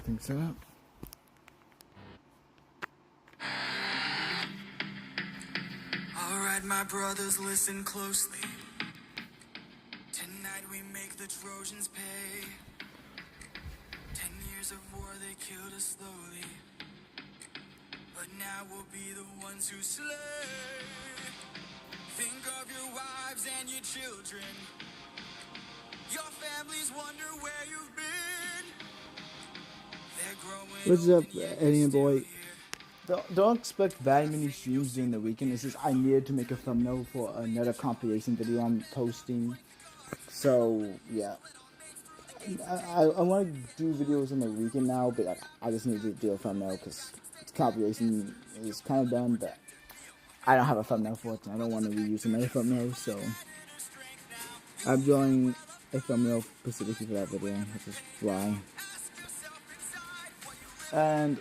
everything set up. Alright, my brothers, listen closely. Tonight we make the Trojans pay. 10 years of war, they killed us slowly. But now we'll be the ones who slay. Think of your wives and your children. Your families wonder where you've been. They're growing. What's up, old and yet Eddie you're and boy? still here. Don't expect very many streams during the weekend. It's just I needed to make a thumbnail for another compilation video I'm posting. So yeah, I want to do videos on the weekend now, but I just need to do a thumbnail because the compilation is kind of done, but I don't have a thumbnail for it, and I don't want to reuse another thumbnail. So I'm drawing a thumbnail specifically for that video, which is why. And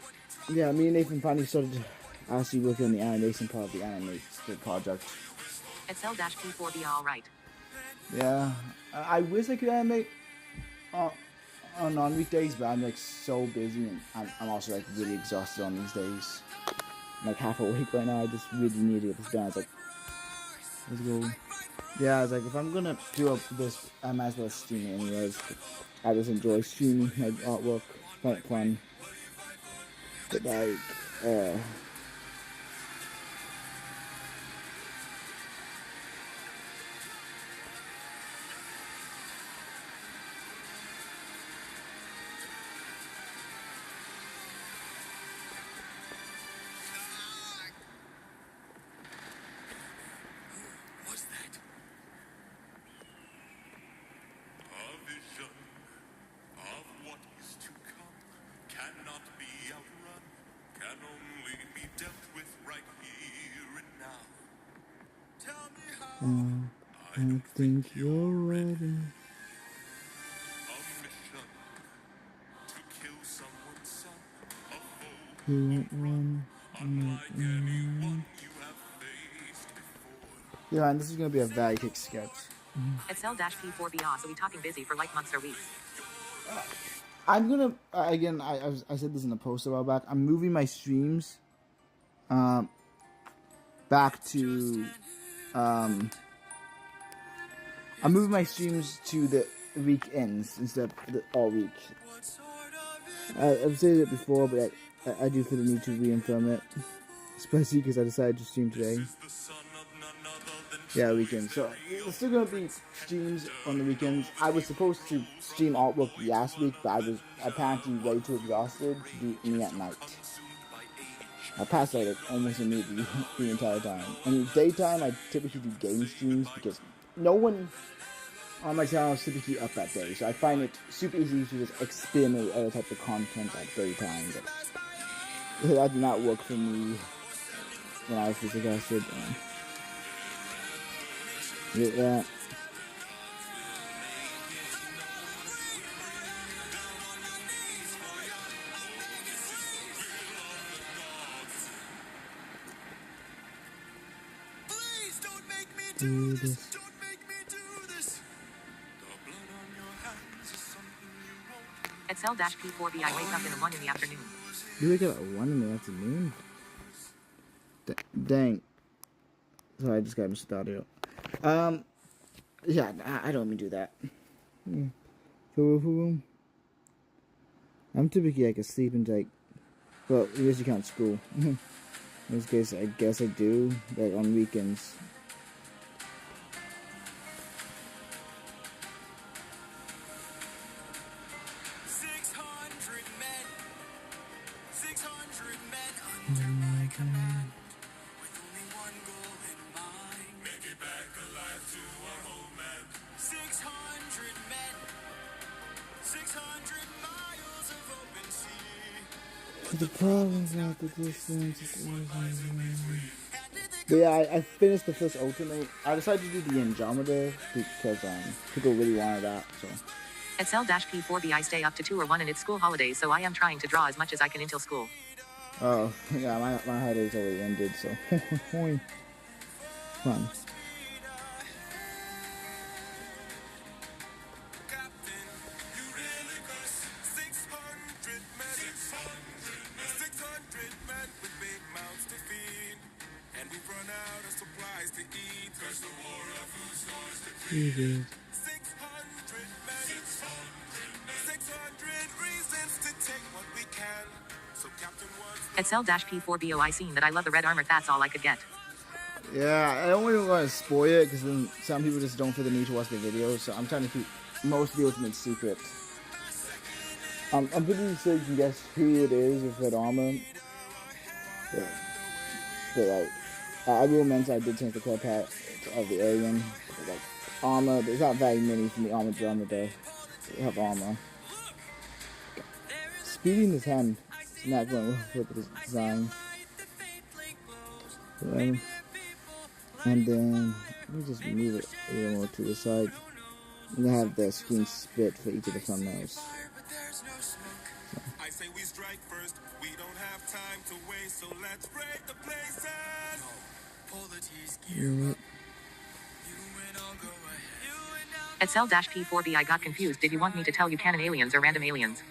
yeah, me and Nathan finally started actually working on the animation part of the animated project. Excel-P4 be alright. Yeah, I wish I could animate on weekdays, but I'm like so busy, and I'm also like really exhausted on these days. I'm like half awake right now. I just really need to get this done. I was like, let's go. Yeah, I was like, if I'm gonna do up this, I might as well stream it anyways. I just enjoy streaming my artwork, find it fun. But like, What's that? A vision of what is to come cannot be outrun, can only be dealt with right here and now. Tell me how. I think you're ready. A mission to kill someone's son, a foe You won't run. unlike anyone you have faced before. Yeah, and this is gonna be a very quick sketch. Excel-P4 be so we talking busy for like months or weeks. I'm gonna again. I said this in the post a while back. I'm moving my streams, back to, I'm moving my streams to the weekends instead of all week. What sort of I've said it before, but I do feel the need to reaffirm it, especially because I decided to stream today. The son of none other than Yeah, weekend. So it's still gonna be streams on the weekends. I was supposed to stream artwork last week, but I was apparently way too exhausted to do any at night. I passed out like almost immediately the entire time. In daytime, I typically do game streams because no one on my channel is typically up that day. So I find it super easy to just experiment with other types of content at daytime. But that did not work for me when I was this exhausted. Yeah. Please don't make me Do do this. this. Don't make me do this. The blood on your hands is something you won't. Excel-P4 be I wake up in the 1 in the afternoon. You wake up at 1 in the afternoon? Dang. Sorry, I just got Mr. Audio. Yeah, I don't even do that. I'm typically like asleep and like, well, I guess you count school. In this case, I guess I do, like on weekends. Under my command, with only one goal in mind. make it back alive to our homeland. 600 men, 600 miles of open sea. The problems out the distance. And But yeah, I finished the first Ultimate. I decided to do the Andromeda because people really wanted that. So Excel-P4 be I stay up to 2 or 1 and it's school holidays, so I am trying to draw as much as I can until school. oh yeah, my holiday's already ended. So fun. Captain, you really got 600 men. 600 men, 600 reasons to take what we can. So Captain Woods, Edsel-P4BO, I seen that. I love the red armor. That's all I could get. Yeah, I don't really want to spoil it because then some people just don't feel the need to watch the video. So I'm trying to keep most of the Ultimate secret. I'm pretty sure you can guess who it is with red armor. But like, I will mention I did change the color palette of the alien. But, like, armor, there's not very many from the armor drummer though. They have armor. Speeding his hand is not going well with the design. And then let me just move it a little more to the side. And I have the screen split for each of the thumbnails. I say we strike first. We don't have time to waste, so let's break the places. Pull the T's gear up. You and I'll go ahead. Edsel-P4B, I got confused. Did you want me to tell you canon aliens or random aliens?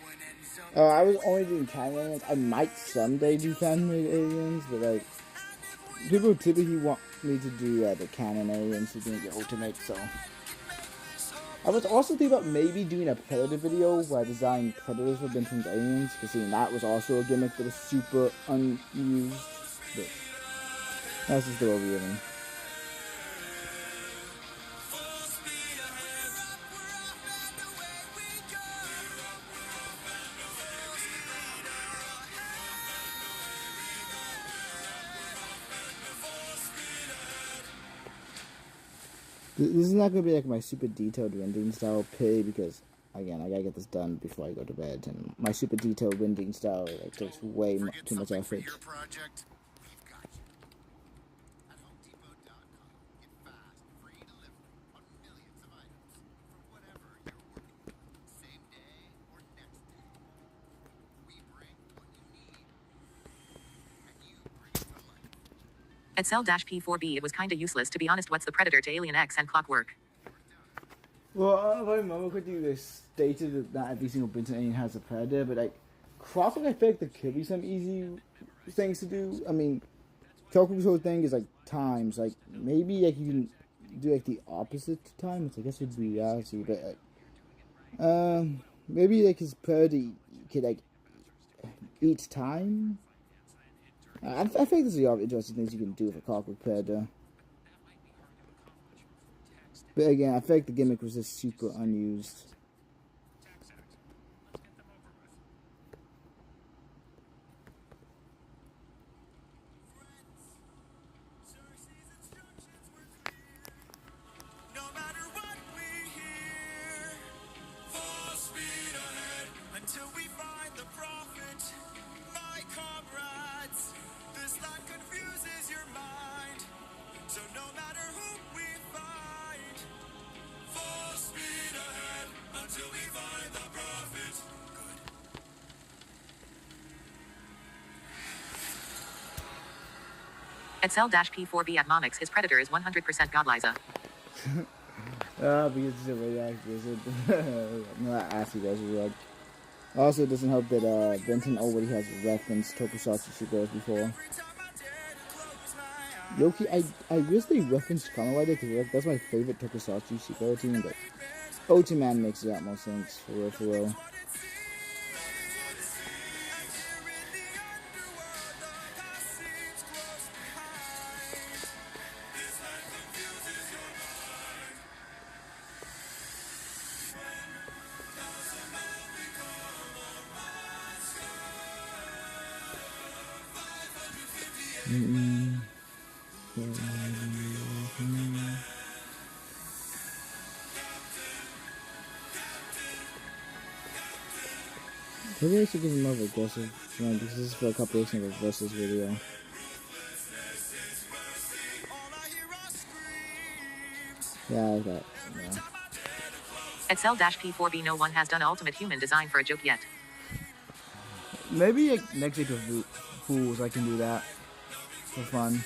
I was only doing canon aliens. I might someday do fan-made aliens, but like, people typically want me to do the canon aliens who didn't get ultimate, so. I was also thinking about maybe doing a Predator video where I designed Predators for Benton's aliens, because that was also a gimmick that was super unused, but that's just the way we're living. This is not going to be like my super detailed rendering style pig because, again, I gotta get this done before I go to bed. And my super detailed rendering style like, takes way too much effort. Edsel-P4B, it was kinda useless to be honest. What's the Predator to Alien X and Clockwork? Well, I don't know if I remember quickly they stated that not every single Benton alien has a Predator, but like, Clockwork, I feel like there could be some easy things to do. I mean, Clockwork's whole thing is like times, like maybe like you can do like the opposite time, which I guess would be reality, but like, maybe like his Predator could like each time. I think there's a lot of interesting things you can do with a Clockwork Predator. But again, I feel like the gimmick was just super unused. No matter what we hear, full speed ahead until we find the prophet. My comrades, this land confuses your mind. So no matter who we find, full speed ahead until we find the prophet. Edsel-P4B at Momix, his Predator is 100% Godliza. Because it's a radioactive wizard. No, I asked you guys as well. Also, it doesn't help that Benton already has referenced Tokusatsu Shigos before. Loki, I wish they referenced Kamen Rider because that's my favorite Tokusatsu Shigoro team, but Ultraman makes a lot more sense, for real, for real. Maybe I should give him more aggressive one because this is for a compilation of a versus video. Yeah, I got yeah. Edsel-P4B, no one has done an ultimate human design for a joke yet. Maybe like, next week with Fools I can do that for fun.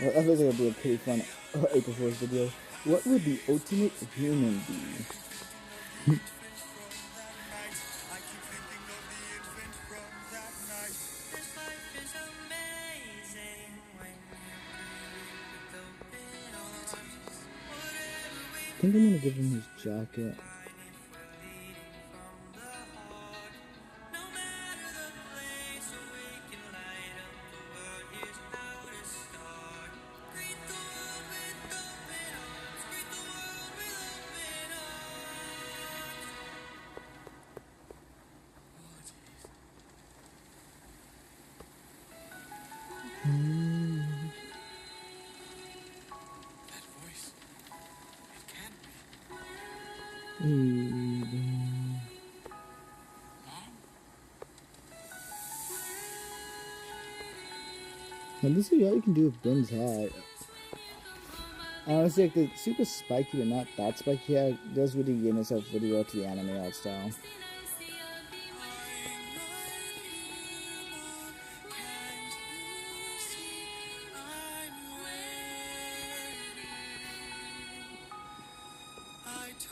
I feel like it'll be a pretty fun April Fool's video. What would the ultimate human be? think I'm gonna give him his jacket. That voice. It can't be. And this is what you can do with Ben's hair. Honestly, like the super spiky but not that spiky hair does really lend itself really well to the anime art style.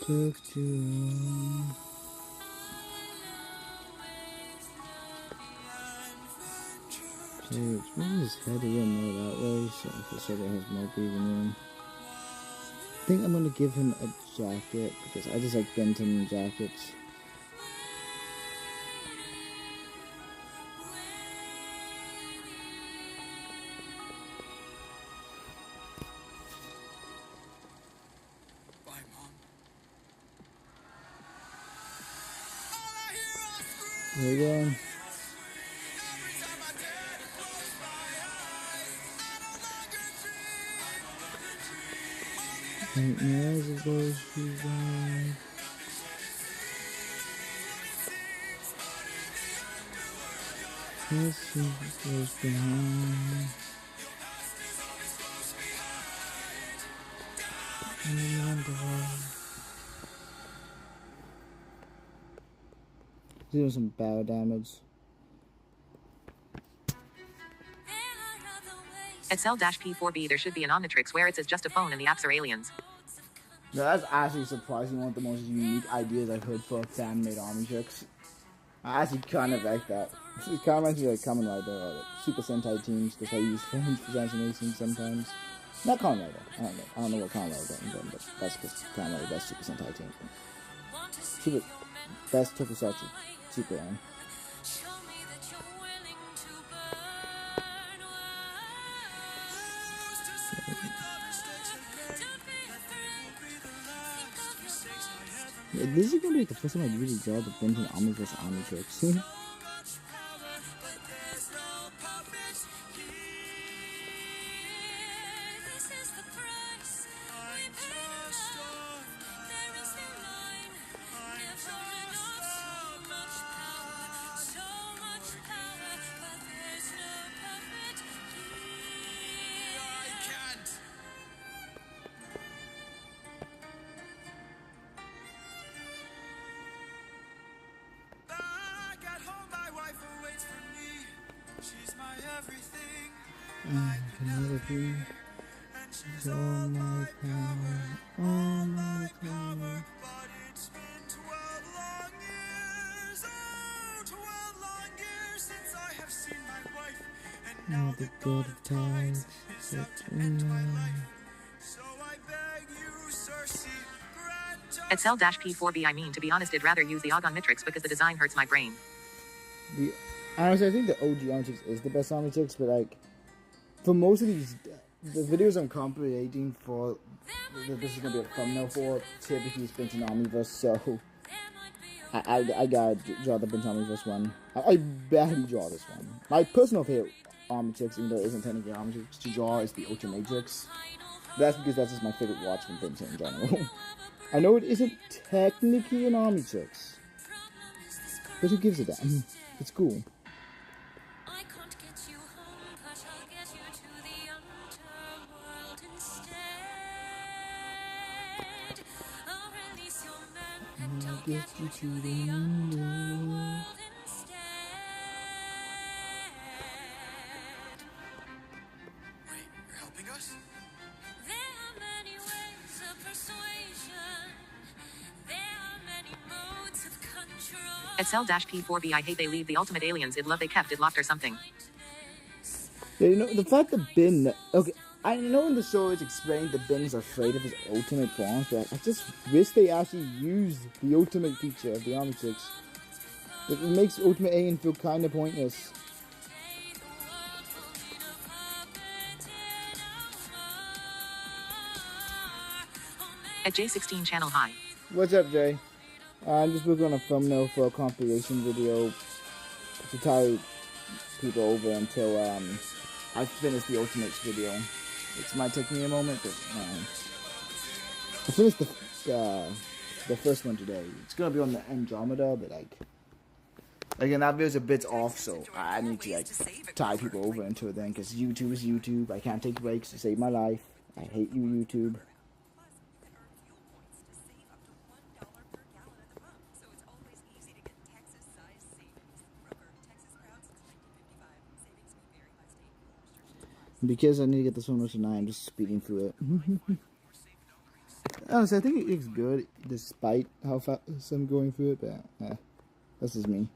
Took too long. So it's maybe his head a little more that way, so it has more breathing room. I think I'm gonna give him a jacket because I just like Benton jackets. Bye, Mom. There we go. And as it goes, she's on. As it goes behind. Doing some battle damage. At Cell-P4B there should be an Omnitrix where it says just a phone and the apps are aliens. No, that's actually surprisingly one of the most unique ideas I've heard for a fan-made Omnitrix. I actually kind of like that. It kind of reminds me of like Kamen Rider or like Super Sentai teams because I use phones for transformations sometimes. Not Kamen Rider. I don't know what Kamen Rider is, but that's because Kamen Rider does Super Sentai teams. Super, best Tokusatsu Super one. Yeah, this is gonna be like the first time I really draw the Benton Omniverse Omnitrix. She's all my power, all my power. But it's been 12 long years, oh, 12 long years since I have seen my wife. And now the god of tides is up to end my life. So I beg you, Cersei, grant At Cell-P4B I mean to be honest I'd rather use the Ogon Mitrix because the design hurts my brain. Honestly, I think the OG Omnitrix is the best Omnitrix, but like, for most of these, the videos I'm compilating for, this is gonna be a thumbnail for, typically it's Benton Omniverse, so I gotta draw the Benton Omniverse one. I badly draw this one. My personal favorite Omnitrix, even though it isn't technically Omnitrix to draw, is the Ultra Matrix. That's because that's just my favorite watch from Benton in general. I know it isn't technically an Omnitrix, but who gives a damn? It's cool. Get you to the underworld. Wait, you're helping us? There are many ways of persuasion. There are many modes of control. At Cell-P4B I hate they leave the ultimate aliens I'd love they kept it locked or something. Yeah, you know, the fact that Ben, okay, I know in the show it's explained that Ben's afraid of his ultimate forms, but I just wish they actually used the ultimate feature of the Omnitrix. It makes Ultimate Alien feel kind of pointless. At J16 channel hi. What's up, Jay? I'm just working on a thumbnail for a compilation video to tie people over until I finish the Ultimates video. It might take me a moment, but I finished the first one today. It's gonna be on the Andromeda, but like again, that video's a bit off, so I need to like tie people over into it then, because YouTube is YouTube. I can't take breaks to save my life. I hate you, YouTube. Because I need to get this one tonight, I'm just speeding through it. Honestly, I think it's good, despite how fast I'm going through it, but that's just me.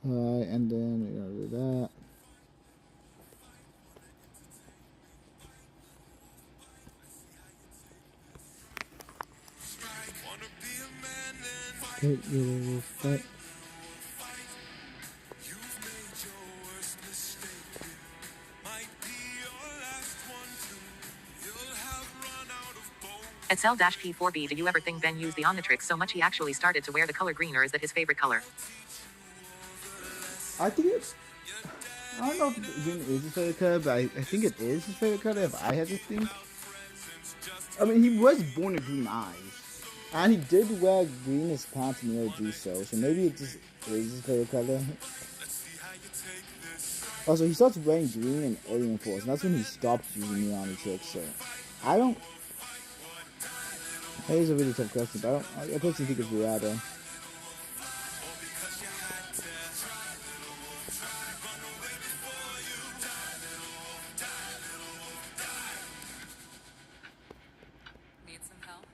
Alright, and then we gotta do that. Fight. At Cell-P4B, do you ever think Ben used the Omnitrix so much he actually started to wear the color green, or is that his favorite color? I think it's... I don't know if green is his favorite color, but I think it is his favorite color if I had to think. I mean, he was born with green eyes. And he did wear green as pants in the OG show, so maybe it just is his favorite color. Also, he starts wearing green in Alien Force, and that's when he stopped using the Omnitrix, so... I don't... That is a really tough question, but I personally think it's Rada. Need some help?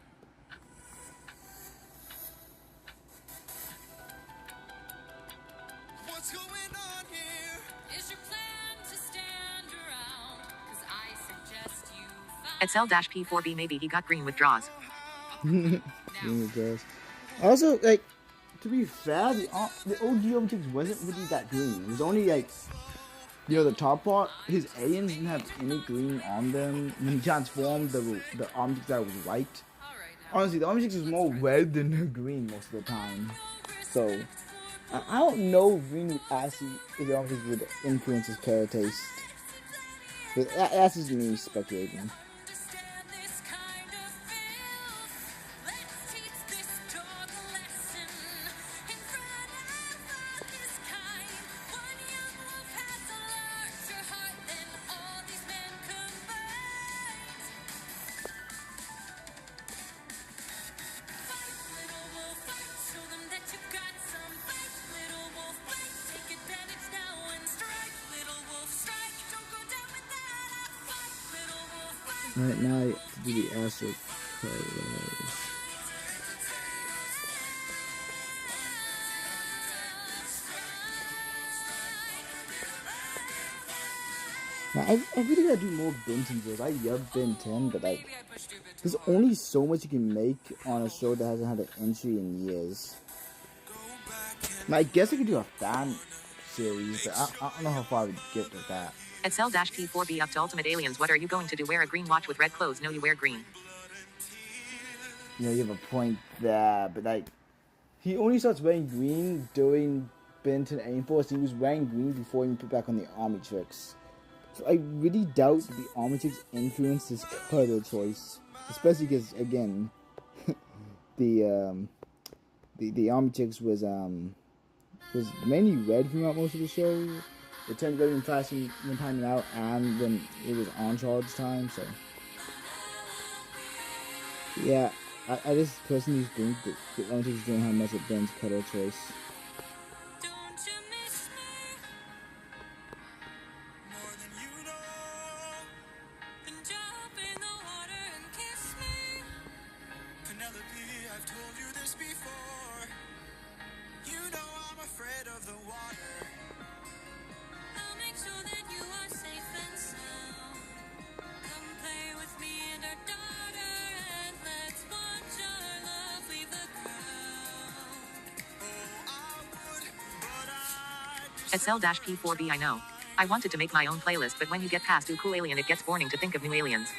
What's going on here? Is your plan to stand around? 'Cause I suggest you At Cell-P4B, maybe he got green with draws. Also, like, to be fair, the OG Omnitrix wasn't really that green. It was only like, you know, the top part. His aliens didn't have any green on them. When he transformed, the Omnitrix that was white. Honestly, the Omnitrix was more red than green most of the time. So, I don't know if green would actually, if the Omnitrix would influence his color taste. But that's just me speculating. understand this kind of feel. Let's teach this dog a lesson in front of his kind. One young wolf has a larger heart than all these men combined. Fight, little wolf, fight. Show them that you got some fight. Little wolf, fight. Take advantage now and strike. Little wolf, strike. Don't go down without a fight. Little wolf, fight. Right now, to do the acid colors. Now, I really gotta do more Ben 10 videos. I love Ben 10, but like, there's only so much you can make on a show that hasn't had an entry in years. Now, I guess I could do a fan series, but I don't know how far I would get with that. At Cell-P4B, up to Ultimate Aliens, what are you going to do? Wear a green watch with red clothes? No, you wear green. You know, you have a point there, but like, he only starts wearing green during Ben 10 Alien Force. He was wearing green before he put back on the Omnitrix. So I really doubt that the Omnitrix influenced his color choice, especially because again, the Omnitrix was mainly red throughout most of the show. it turned very fast when timing out and when it was on charge time. So yeah, I just personally think that the Olympics is doing how much it bends cutter choice. Don't you miss me More than you know. then jump in the water and kiss me. Penelope, I've told you this before. You know I'm afraid of the water. I'll make sure that you are safe and sound. Come play with me and our daughter, and let's watch our love leave the ground. Oh, I would, but I'd be Excel-P4B I know. I wanted to make my own playlist, but when you get past Ooh Cool Alien, it gets boring to think of new aliens.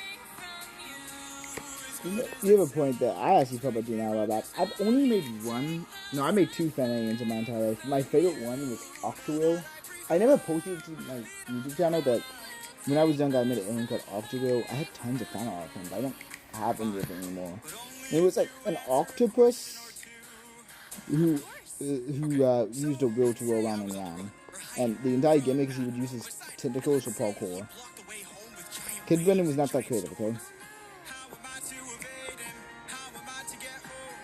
You have a point there. I actually thought about doing that a while back. I've only made one. No, I made 2 fan aliens in my entire life. My favorite one was Octawheel. I never posted it to my YouTube channel, but when I was younger, I made an alien called Octawheel. I had tons of fan art of him, but I don't have any of it anymore. And it was like an octopus who used a wheel to roll around and around. And the entire gimmick is he would use his tentacles for parkour. Kid Brennan was not that creative, okay? How am I to evade him? How am I to get home?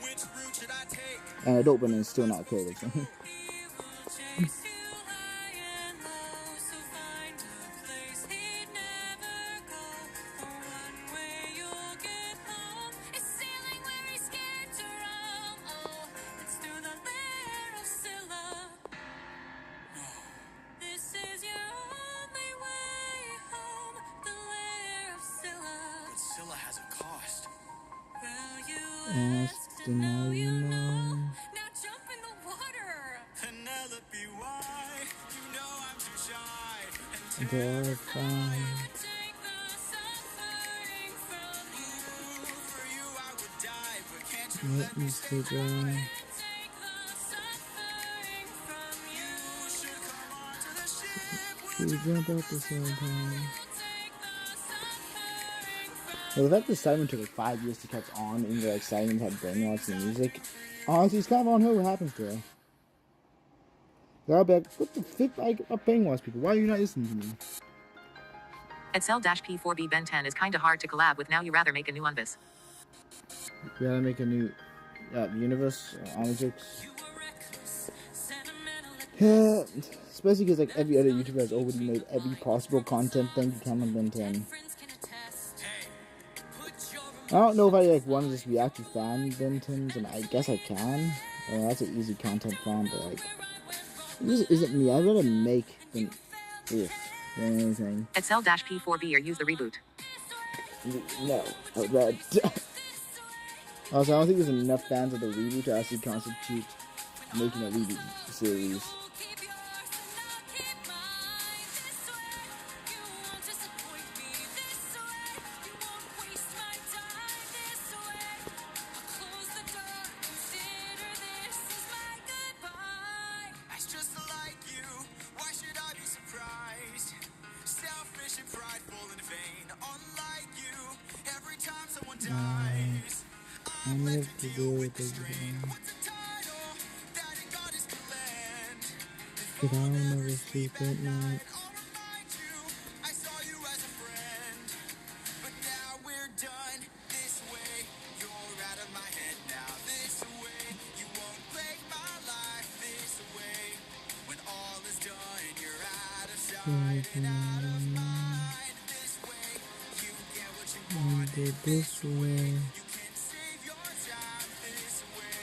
Which route should I take? And Adult Brennan is still not creative. So. Chase you high and low, so find a place he'd never go. The one way you'll get home is sailing where he's scared to roam. Oh, it's through the lair of Scylla. This is your only way home, the lair of Scylla. Scylla has a cost. Well, you Ask asked to and know now you you know. know. Now jump in the water. Penelope, why? You know I'm too shy. And Terrified. Take the suffering from you. for you I would die, but can't you Let me stay dry. Take the suffering from you. should come onto the ship? We jump at the same time. Take the suffering from Well, the fact that Simon took like 5 years to catch on, and like Simon had brainwashed the music. Honestly, it's kind of on her what happens to her. They're back. What the fuck? I brainwash people. Why are you not listening to me? Excel-P4B Ben 10 is kinda hard to collab with. Now you rather make a new Unvis. We gotta make a new universe, Onyx. sentimental. Yeah, especially because like every other YouTuber has already made every possible content thing to come on Ben 10. Friends can attest. Put your I don't know if I like want to just react to fan Ben 10s, and I guess I can. That's an easy content farm, but like, this isn't me. I'd rather make than anything. Excel-P4B or use the reboot. No, I would rather. Also, I don't think there's enough fans of the reboot to actually constitute making a reboot series. keep yours and I'll keep mine. This way, you won't disappoint me. This way, you won't waste my time. This way, I'll close the door. Consider this as my goodbye. That's just like you. Why should I be surprised? Selfish and prideful and vain. Unlike you, every time someone dies, I live to do it what's again. the title? That in God is command. But I'll never sleep at night. I'll remind you, I saw you as a friend. But now we're done. This way, you're out of my head now. This way, you won't plague my life. This way, when all is done, you're out of sight and out of mind. This way, you get what you I want. did this way. You can save your time. This way,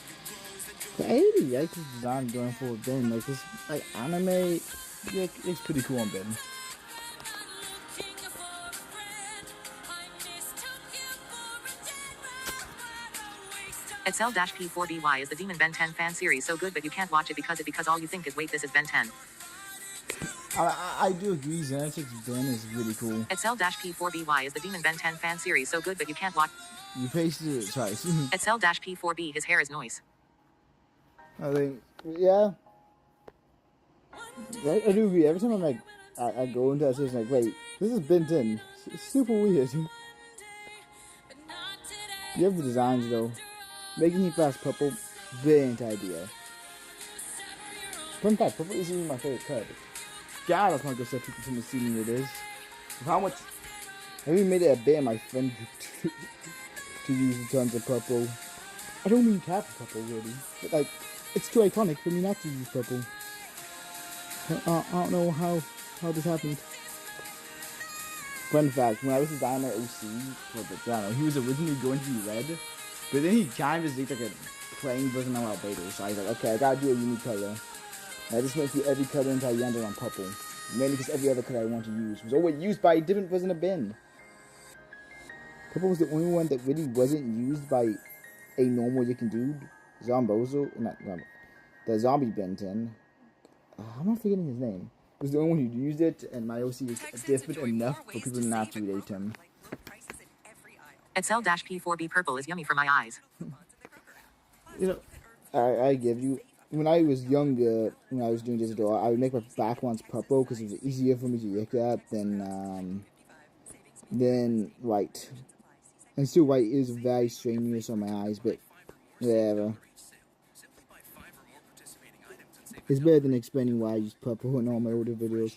you close the door. But I really like this design going forward. Ben, like this, like anime, like, it's pretty cool on Ben. Looking for a friend. I mistook you for a dead man, but a waste of Excel-P4BY is the Demon Ben 10 fan series so good, but you can't watch it because all you think is wait, this is Ben 10. I do agree. Xanatrix Ben is really cool. Excel-P4BY is the Demon Ben 10 fan series so good, but you can't watch. You pasted it twice. Excel-P4B, his hair is noise. I think, yeah. I do agree. Every time I'm like, I go into that station, like, wait, this is Ben 10. It's super weird. but not today. You have the designs though. Making him fast purple, brilliant idea. Fun fact, purple isn't even my favorite color. God, that's not good stuff people from the seeing it is. How much? I even made it a bit in my friend group to use tons of purple. I don't mean cap purple really, but like it's too iconic for me not to use purple. I don't know how this happened. Fun fact: when I was designing my OC for the channel, he was originally going to be red, but then he kind of just looked like a plain version of Albedo. So I was like, okay, I gotta do a unique color. And I just went through every color until I landed on purple. Mainly because every other color I wanted to use was always used by a different version of Ben. Purple was the only one that really wasn't used by a normal looking dude. Zombozo, not Zombo, the zombie Ben 10. I'm not forgetting his name. He was the only one who used it, and my OC was different enough for people not to relate to him. Excel-P4B purple is yummy for my eyes. You know, I give you. When I was younger, when I was doing digital, I would make my backgrounds purple because it was easier for me to look at than white. And still, white is very strenuous on my eyes, but whatever. It's better than explaining why I use purple in all my older videos.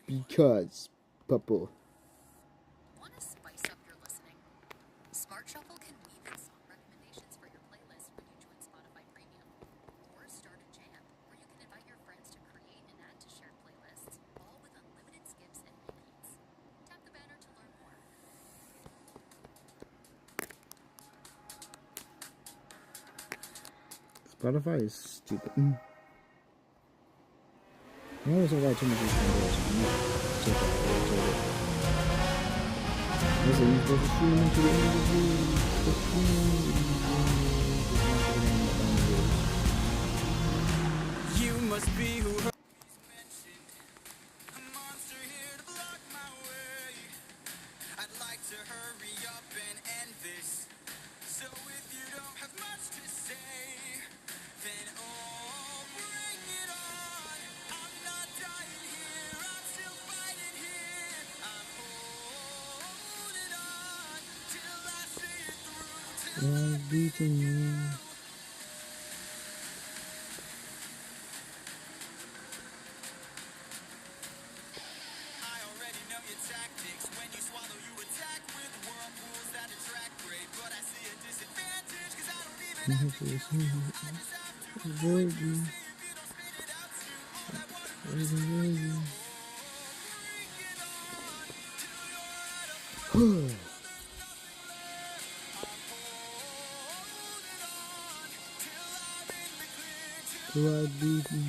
Because purple. Want to spice up your listening? Smart Shuffle can weave in song recommendations for your playlist when you join Spotify Premium. Or start a jam where you can invite your friends to create and add to shared playlists, all with unlimited skips and repeats. Tap the banner to learn more. Spotify is stupid. I always have too much of these Listen, you're supposed to stream into the You must be who her mentioned. A monster here to block my way. I'd like to hurry up and end this. So if you don't have much to say, then oh, bring it on. I'm not dying here, I'm still fighting here. I'm holding on till I see it through. Till I'm beating you. I already know your tactics. When you swallow, you attack with whirlpools that attract great. But I see a disadvantage, cause I don't even have to kill you. I just have to avoid you. See if you don't spit it out soon. All I want is to bring it on till you're out of holding on till I'm in the clear. Till I beat you.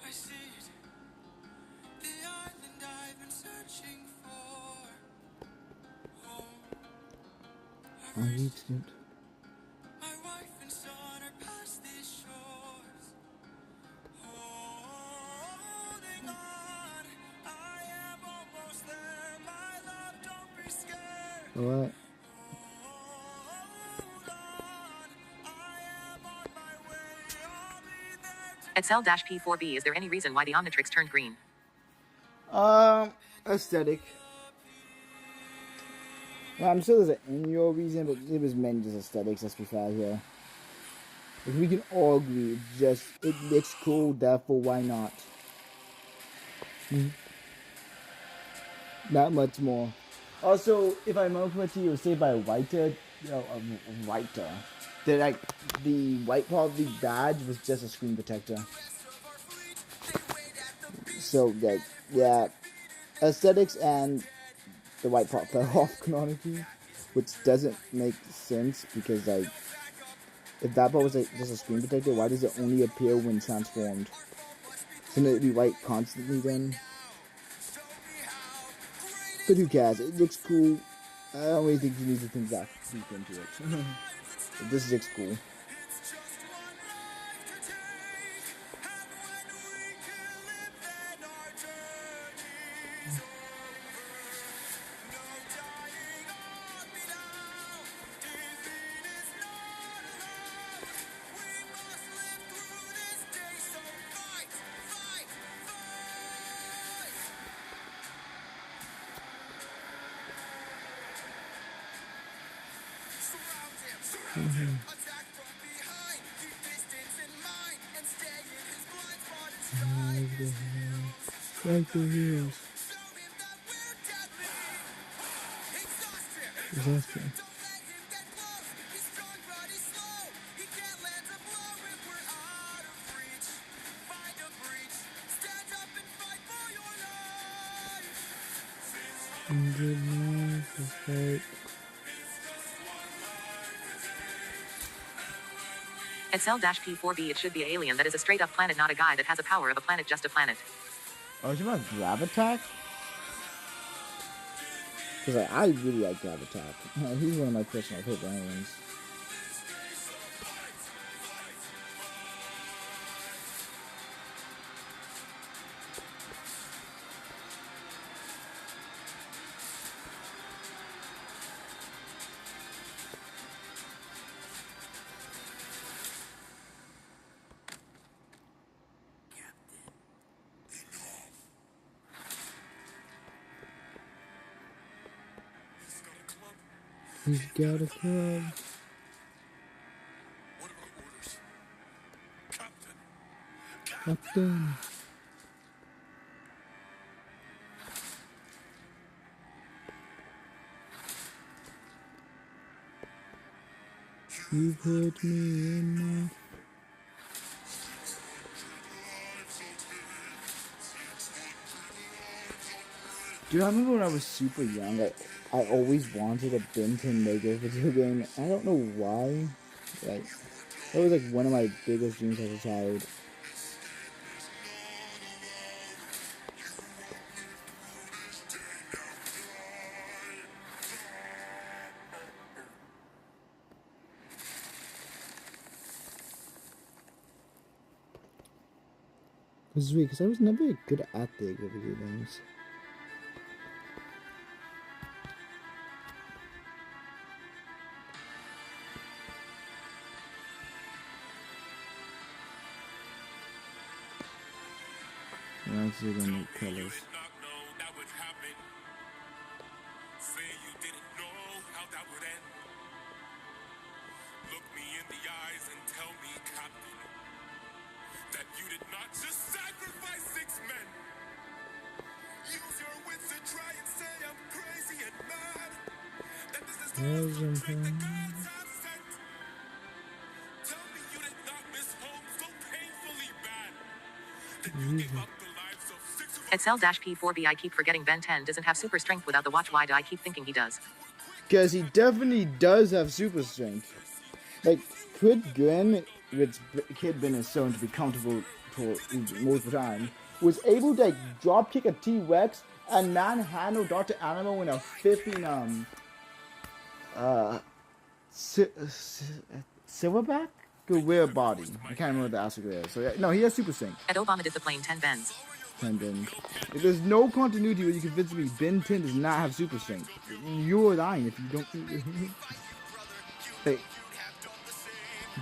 I see it, the island I've been searching for. I reached it. My wife and son are past these shores. Holding on, I am almost there. My love, don't be scared. Alright. Hold on, I am on my way. I'll be there to Excel-P4B, is there any reason why the Omnitrix turned green? Aesthetic. Well, I'm sure there's an in-your reason, but it was mainly just aesthetics, let's be fair here. If we can all agree, it looks cool, therefore why not? Not much more. Also, if I remember correctly, it was said by a writer, that like the white part of the badge was just a screen protector. So like, yeah, aesthetics and the white part fell off canonically, which doesn't make sense because like, if that part was like just a screen protector, why does it only appear when transformed? Shouldn't it be white constantly then? But who cares? It looks cool. I don't really think you need to think that deep into it. This looks cool. Attack from behind, keep distance in mind, and stay in his blind spot and strike his heels. Like the heels. Show him that we're deadly. Exhaust him. Disaster. Don't let him get close. He's strong but he's slow. He can't land a blow if we're out of reach. Find a breach. Stand up and fight for your life. And good life is fight. At Cell-P4b, it should be an alien that is a straight up planet, not a guy that has a power of a planet, just a planet. Oh, it's about Gravitak? Because I really like Gravitak. He's one of my personal favorite aliens. He's got a club. What are orders? Captain. Captain. You've hurt me enough. Dude, I remember when I was super young, I always wanted a Ben 10 Mega video game. I don't know why. Like, that was like one of my biggest dreams as a child. It's weird, because I was never good at the video games. Let's see the colors. Not know that would happen. Say you didn't know how that would end. Look me in the eyes and tell me, Captain, that you did not just sacrifice 6 men. Use your wits to try and say I'm crazy and mad. That this is the trick the gods have sent. Tell me you did not miss home so painfully bad. That you gave up the lives of 6 of At Cell-P4b, I keep forgetting Ben 10 doesn't have super strength without the watch. Why do I keep thinking he does? Because he definitely does have super strength. Like, Kid Gwen, which Kid Ben is shown to be comfortable for most of the time, was able to like, drop kick a T-Rex and manhandle Dr. Animal in a 15 silverback gorilla body. I can't remember what the actual gorilla is. So yeah, no, he has super strength. At Obama did the plane 10 bends. 10 Ben. If there's no continuity where you convince me Ben 10 does not have super strength. You're lying if you don't. Hey,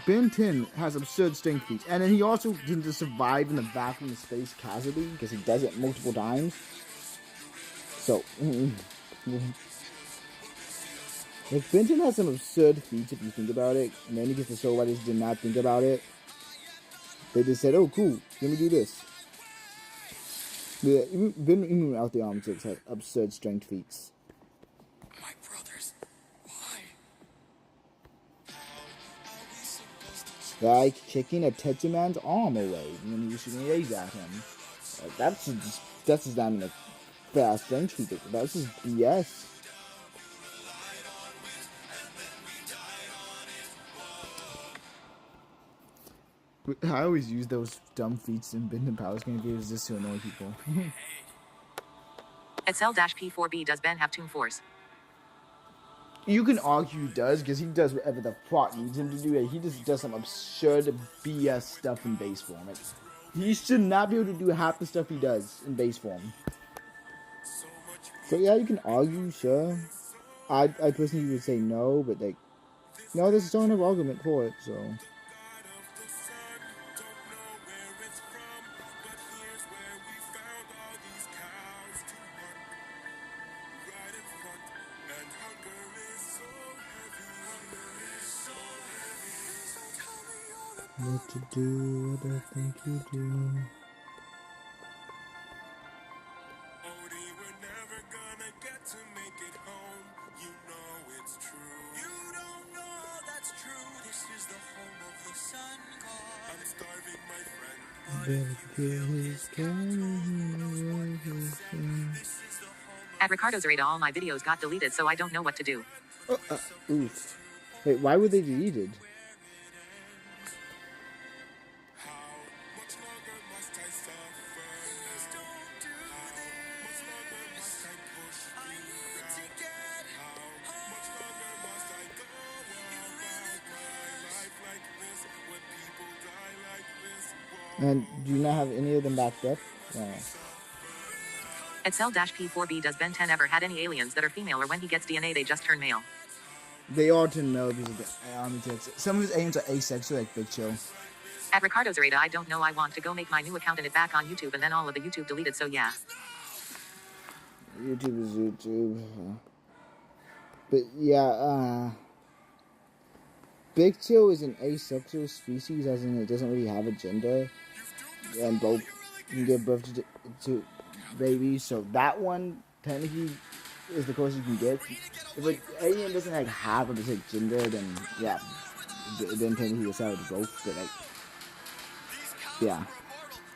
Ben 10 has absurd strength feats, and then he also can just survive in the vacuum of space casually because he does it multiple times. So, like Ben 10 has some absurd feats if you think about it, and then he gets to show why they did not think about it. They just said, "Oh, cool, let me do this." Yeah, even out the Arm 6 has absurd strength feats. My brothers, why? Like kicking a Tetsuman's arm away when he was shooting rays at him. That's just not even a fast strength feat. That's just BS. I always use those dumb feats in Binding Powers games just to annoy people. At Cell-P4b, does Ben have Toon Force? You can argue he does, because he does whatever the plot needs him to do. He just does some absurd BS stuff in base form. Like, he should not be able to do half the stuff he does in base form. So yeah, you can argue, sure. I personally would say no, but like, no, there's still enough argument for it, so. What to do, what I think you do. Odie, we're never gonna get to make it home. You know it's true. You don't know that's true. This is the home of the sun god. I'm starving, my friend. Better kill his This is the home At Ricardo Zareda, all my videos got deleted, so I don't know what to do. Oof. Wait, why were they deleted? How much longer must I suffer? Please don't do Much longer must I push I you need down? to get How much longer must I go about my life like this? When people die like this? Whoa. And do you not have any of them backed up? No. At Cell-P4B, does Ben 10 ever had any aliens that are female, or when he gets DNA they just turn male? They all turn male because of the army ticks. Some of his aliens are asexual, like Big Chill. At Ricardo Zareda, I don't know, I want to go make my new account and it back on YouTube, and then all of the YouTube deleted, so yeah. YouTube is YouTube. But yeah, Big Chill is an asexual species, as in it doesn't really have a gender, and both can give birth to babies. So that one technically is the closest you can get. If an alien doesn't like have a specific gender, then yeah, then technically you're salvage both. But like, yeah.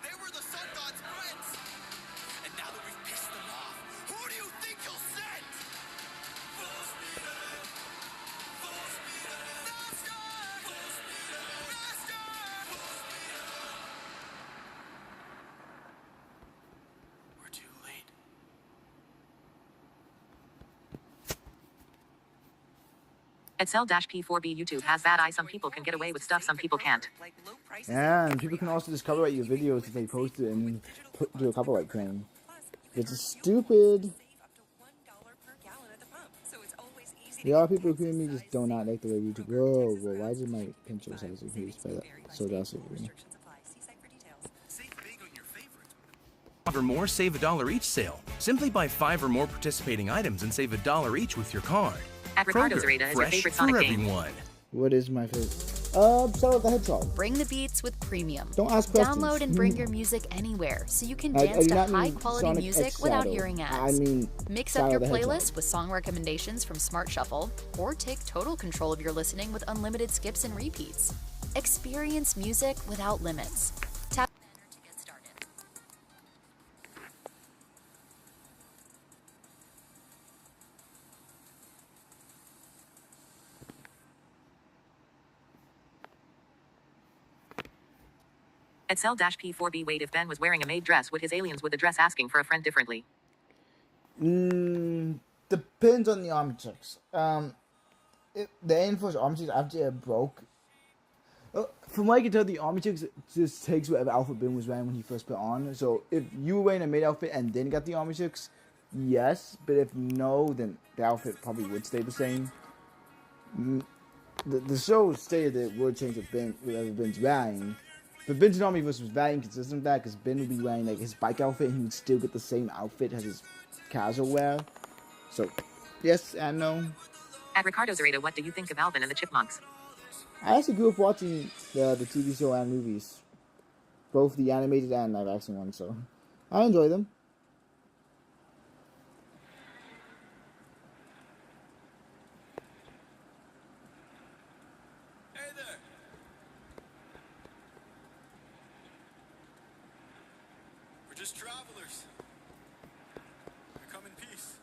They were the sun god's friends. And now that we've pissed them off, who do you think you'll send? We're too late. At Cell-P4B, YouTube has bad eyes. Some people can get away with stuff, some people can't. Yeah, and people can also just copyright your videos if they post it and do a copyright claim. It's stupid. There are people who me just do not like the way YouTube. Whoa, why did my pencil size increase by that so drastically? Or more save $1 each sale. Simply buy 5 or more participating items and save $1 each with your card. At Ricardo Kroger, Zareda, is your fresh favorite for Sonic game? everyone. What is my favorite? Sonic the Hedgehog. Bring the beats with Premium. Don't ask questions. Download and bring your music anywhere so you can I dance do to not mean high quality Sonic music X without Shadow. hearing I ads. mean Mix Shadow up your the Hedgehog. playlist with song recommendations from Smart Shuffle, or take total control of your listening with unlimited skips and repeats. Experience music without limits. Tap to get started. At Cell-P4B, wait, if Ben was wearing a maid dress, would his aliens with the dress asking for a friend differently? Depends on the army checks. The Enforce army checks after it broke. From what I can tell, the army checks just takes whatever outfit Ben was wearing when he first put on. So if you were wearing a maid outfit and then got the army checks, yes. But if no, then the outfit probably would stay the same. The show stated that it would change with Ben, whatever Ben's wearing. But Ben's Army was very inconsistent with that, because Ben would be wearing like his bike outfit and he would still get the same outfit as his casual wear. So, yes and no. At Ricardo Zareda, what do you think of Alvin and the Chipmunks? I actually grew up watching the TV show and movies. Both the animated and live action ones, so I enjoy them. Hey there. We're just travelers. We come in peace.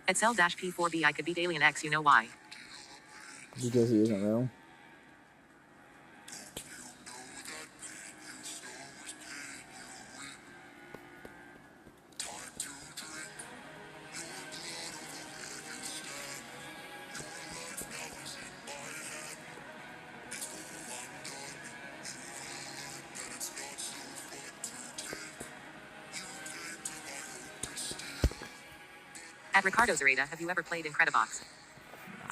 At Cell-P4B, I could beat Alien X, you know why? Because he isn't real. At Ricardo Zareda, have you ever played Incredibox?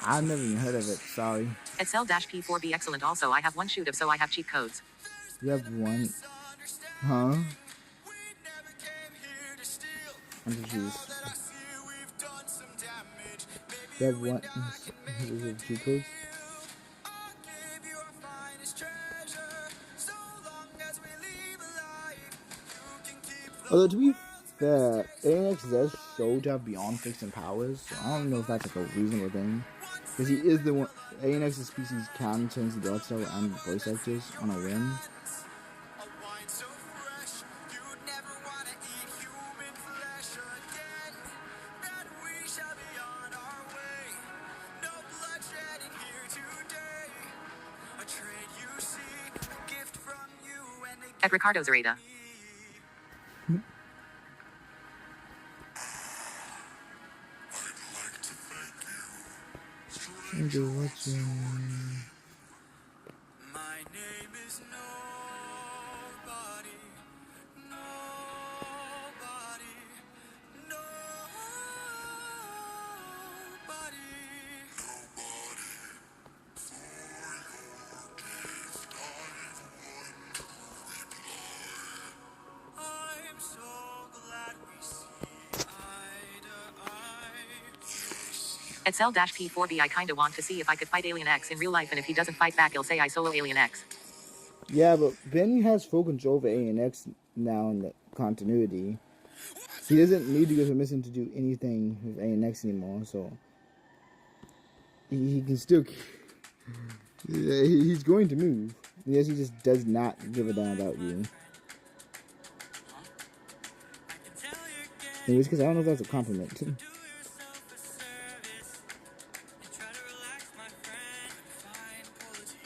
I've never even heard of it, sorry. At Cell-P4B, excellent. Also, I have one shoot of, so I have cheat codes. You have one. Huh? We never came here to steal. I'm confused. Let us see we've done some damage. Maybe You have you one. and I can make Is it it cheat codes? I'll give you our finest treasure. So long as we leave alive, you can keep the Although to be fair, ANX does show to have beyond fixing powers, so I don't know if that's like a reasonable thing. Because he is the one. ANX's species can change the art style and voice actors on a whim. a wine so fresh. You'd never want to eat human flesh again. That we shall be on our way. No bloodshed in here today. A trade you see, a gift from you and a At Ricardo Zareda. My name is nobody, nobody, nobody. I'm so glad we see eye to eye. At Cell-P4B, I kinda want to see if I could fight Alien X in real life, and if he doesn't fight back, he'll say I solo Alien X. Yeah, but Ben has full control over ANX now in the continuity. He doesn't need to give permission to do anything with ANX anymore, so he can still. He's going to move. Yes, he just does not give a damn about you. In which case, I don't know if that's a compliment. Do yourself a service and try to relax, my friend. Find quality.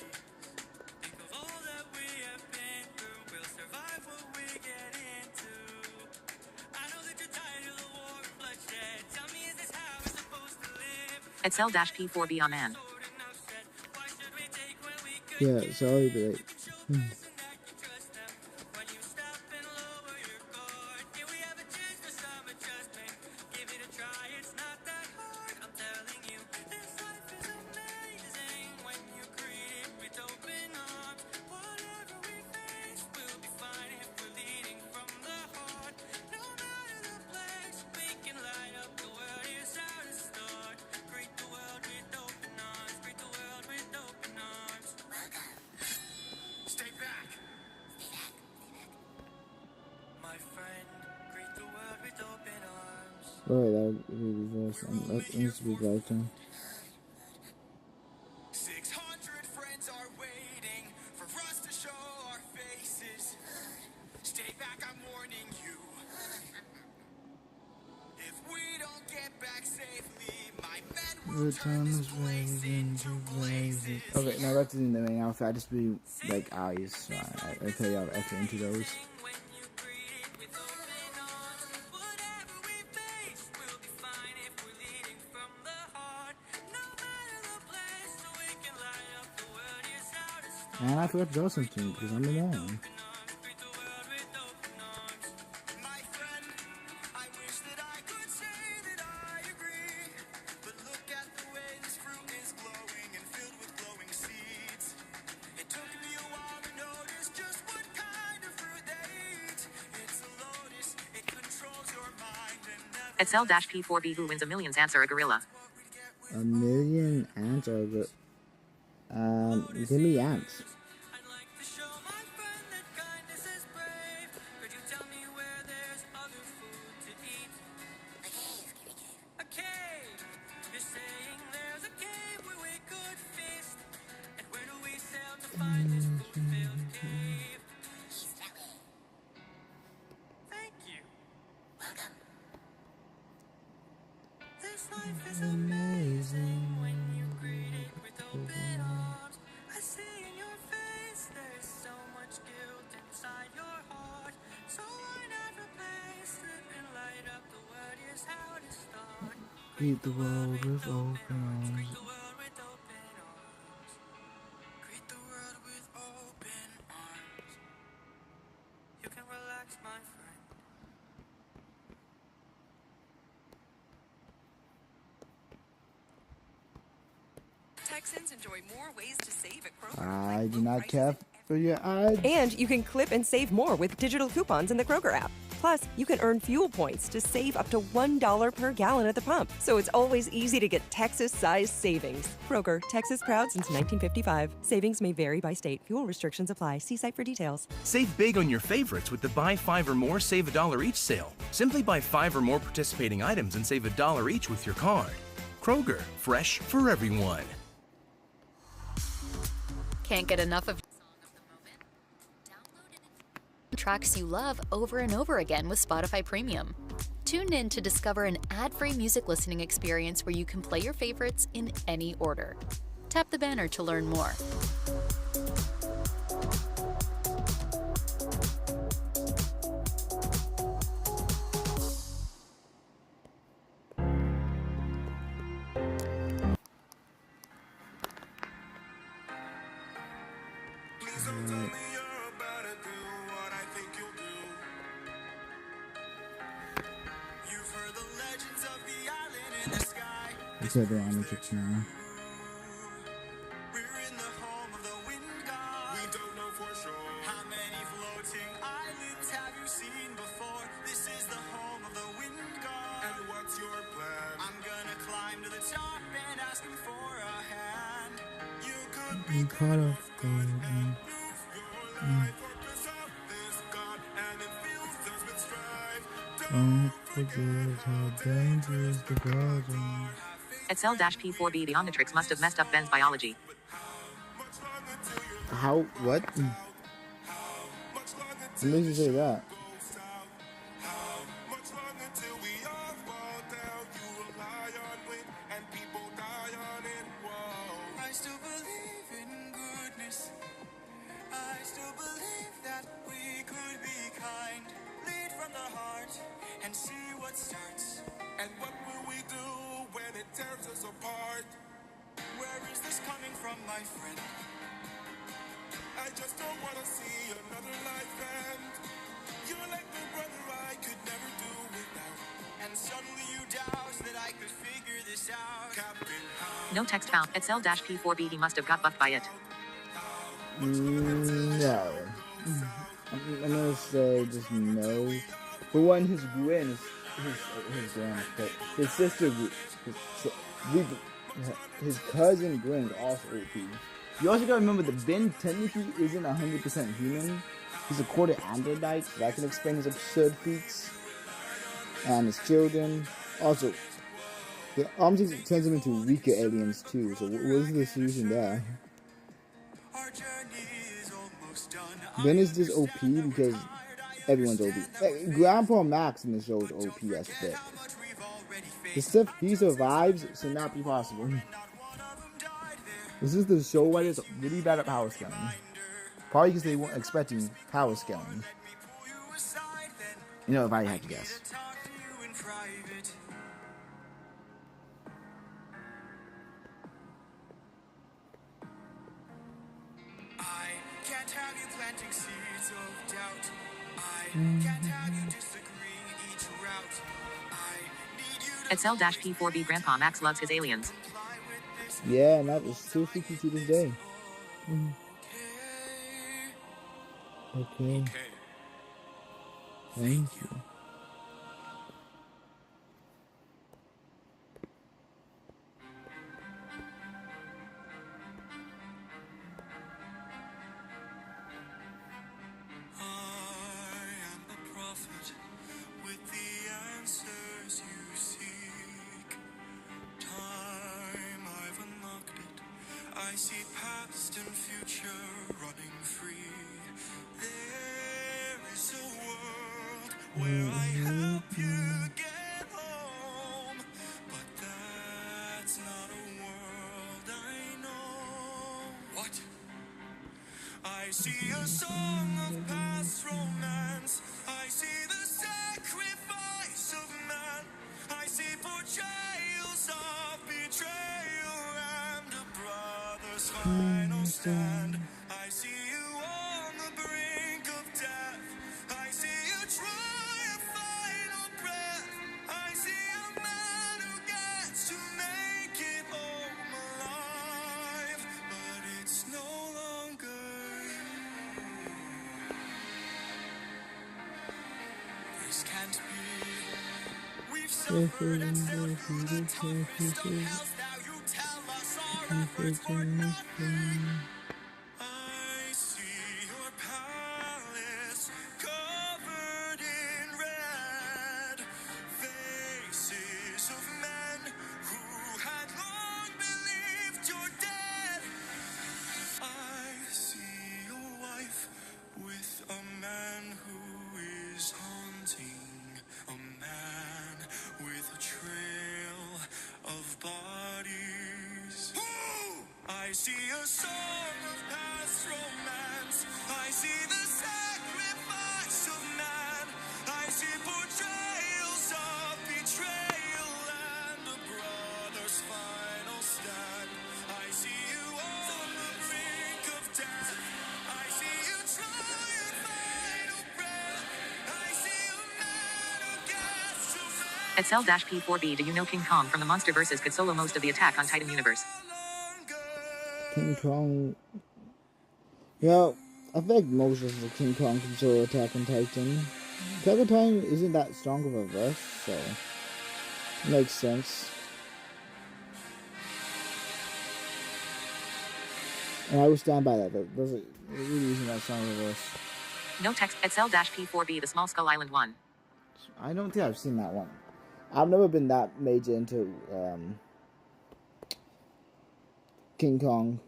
Think of all that we have been through. We'll survive what we get into. I know that you're tired of the war and bloodshed. Tell me, is this how we're supposed to live? At Cell-P4B, man. Sword and now said, why should we take when we could Yeah, sorry, but show person that you trust them? When you stop and lower your guard, can we have a chance for some adjustment? Give it a try, it's not that hard. I'm telling you, this life is amazing when you greet it with open arms. Whatever we face, we'll be fine if we're leading from the heart. No matter the place, we can light up the world. Here's how to start. Greet the world with open arms. Greet the world with open arms. Stay back. My friend, greet the world with open arms. Alright, that would be reverse. That needs to be right time. 600 friends are waiting for us to show our faces. Stay back, I'm warning you. If we don't get back safely, my men will The turn time this is place into blazes. Okay, now that's in the main outfit. I just be like eyes. So I tell you I'll enter into those. When you greet it with open arms, whatever we face, we'll be fine if we're leading from the heart. No matter the place, so we can light up the world. Here's how to start. And I forgot to draw something because I'm the one. Greet the world with open arms. My friend, I wish that I could say that I agree. But look at the way this fruit is glowing and filled with glowing seeds. It took me a while to notice just what kind of fruit they eat. It's a lotus, it controls your mind and never At Cell-P4B, who wins a millions, answer a gorilla. A million ants are good. Give me ants. I'd like to show my friend that kindness is brave. Could you tell me where there's other food to eat? A cave. You're saying there's a cave where we could feast. And where do we sail to find this food-filled cave? Thank you. Welcome. This life is amazing when you greet it with open arms. I see in your face there's so much guilt inside your heart. So why not replace it and light up the word? Here's how to start. Greet the world with open arms. Greet the world with open arms. Greet the world with open arms. You can relax, my friend. Texans enjoy more ways to save at Kroger. I like do low not prices care at For your ads. And you can clip and save more with digital coupons in the Kroger app. Plus, you can earn fuel points to save up to $1 per gallon at the pump. So it's always easy to get Texas-sized savings. Kroger, Texas proud since 1955. Savings may vary by state. Fuel restrictions apply. See site for details. Save big on your favorites with the Buy 5 or More Save $1 each sale. Simply buy 5 or more participating items and save $1 each with your card. Kroger, fresh for everyone. Can't get enough of tracks you love over and over again with Spotify Premium. Tune in to discover an ad-free music listening experience where you can play your favorites in any order. Tap the banner to learn more. Please don't tell me you're about to do what I think you'll do. You've heard the legends of the island in the sky. Look at the Omnitrix now. We're in the home of the wind god. We don't know for sure. How many floating islands have you seen before? This is the home of the wind god. And what's your plan? I'm gonna climb to the top and ask him for a hand. You could be Caught off guard. lose your life or preserve this god, and it feels just with strife. Don't forget how dangerous the garden. At cell-P4b, the Omnitrix must have messed up Ben's biology. How? What? What makes you say that? Much longer till we all fall down. You rely on wind and people die on it. Whoa. I still believe in goodness. I still believe that we could be kind. Lead from the heart and see what starts. And what will we do when it tears us apart? Where is this coming from, my friend? I just don't want to see another life end. You're like the brother I could never do without. And suddenly you doubt that I could figure this out. Captain Howe. No text found. At cell-P4b, he must have got buffed by it. No. I'm gonna say just no. For one, his Gwen is his grandma, but his sister, his cousin Gwen is also OP. You also gotta remember that Ben technically isn't 100% human. He's a quarter android, so that can explain his absurd feats and his children. Also, the Omnitrix turns him into weaker aliens too. So what is the solution there? Our journey is almost done. Ben is just OP because everyone's OP. Like, Grandpa Max in the show is OP as shit. How much we've already The faced. stuff he survives should not be possible. Not one of them died there. This is the show where it's really bad at power scaling. Probably because they weren't expecting power scaling. Pull you aside then. You know, if I had to guess. To talk to you in private. I can't have you planting seeds of doubt. I can't have you disagreeing each route. I need you to At cell-P4b, Grandpa Max loves his aliens. comply with this. Yeah, and that is still freaky to this day. Okay. Thank you. I am the prophet with the answers you seek. Time, I've unlocked it. I see past and future running free. There is a world where I help you get home. But that's not a world I know. What? I see a song of past romance. I see the sacrifice of man. I see portrayals of betrayal and a brother's final stand. I see you on the brink of death. I see you try a final breath. I see a man who gets to make it home alive. But it's no longer you. this can't be. We've suffered and stood through the toughest of hells. Now you tell us our efforts were nothing. I see your palace covered in red, faces of men who had long believed you're dead. I see your wife with a man who is haunting, a man with a trail of bodies. I see a song of past romance. I see the sacrifice of man. I see portrayals of betrayal and a brother's final stand. I see you on the brink of death. I see you try your final breath. I see a man who gets to rest. At Cell-P4B, do you know King Kong from the MonsterVerse could solo most of the Attack on Titan universe? King Kong. Yeah, I think most of the King Kong can solo Attack on Titan. Attack on Titan isn't that strong of a verse, so makes sense. And I would stand by that. That doesn't, it really isn't that strong of a verse. No text. At Cell-P4B, the Small Skull Island one. I don't think I've seen that one. I've never been that major into King Kong.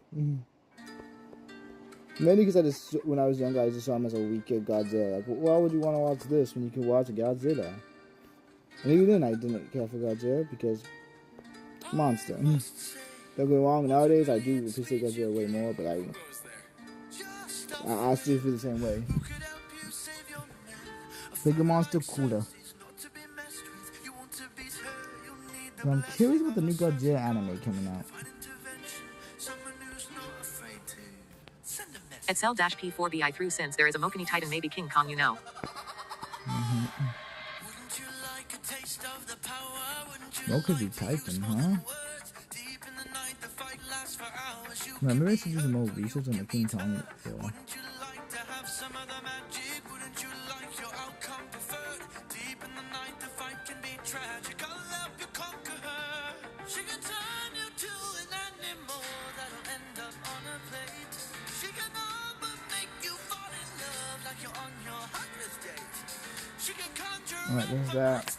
Mainly because when I was younger, I just saw him as a weaker Godzilla. Like, why would you want to watch this when you can watch Godzilla? And even then, I didn't care for Godzilla because monster. Don't get me wrong. Nowadays, I do appreciate Godzilla way more, but I still feel the same way. Bigger monster, cooler. But I'm curious about the new Godzilla anime coming out. At Cell-P4B, I threw since there is a Mokini Titan, maybe King Kong, you know. Mokini Titan, huh? Maybe I should do some more research on the King Kong show. Alright, there's that.